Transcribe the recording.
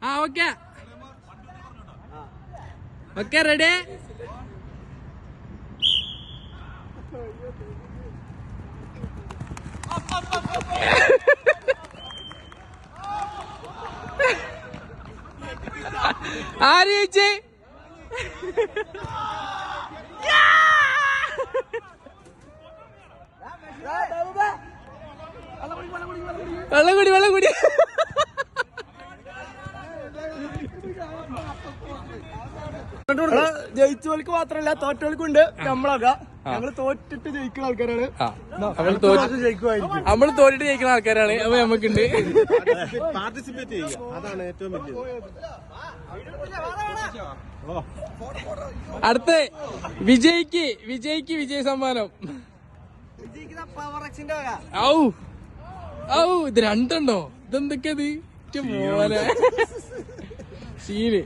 ആ okay okay ready. ആര് ജയിച്ചേ? വെള്ളം കുടി ജയിച്ചവർക്ക് മാത്രല്ല തോറ്റവൾക്കുണ്ട്. നമ്മളൊക്കെ ഞങ്ങള് തോറ്റിട്ട് ജയിക്കുന്ന ആൾക്കാരാണ്. നമ്മള് തോറ്റിട്ട് ജയിക്കുന്ന ആൾക്കാരാണ്. അപ്പൊ നമുക്കുണ്ട് പാർട്ടിസിപ്പേറ്റ് ചെയ്യുക, അതാണ് ഏറ്റവും വലിയത്. അടുത്ത വിജയ്ക്ക് വിജയ സമ്മാനം. ഔ ഇത് രണ്ടുണ്ടോ? ഇതെന്തൊക്കെയത് മോനെ സീന്.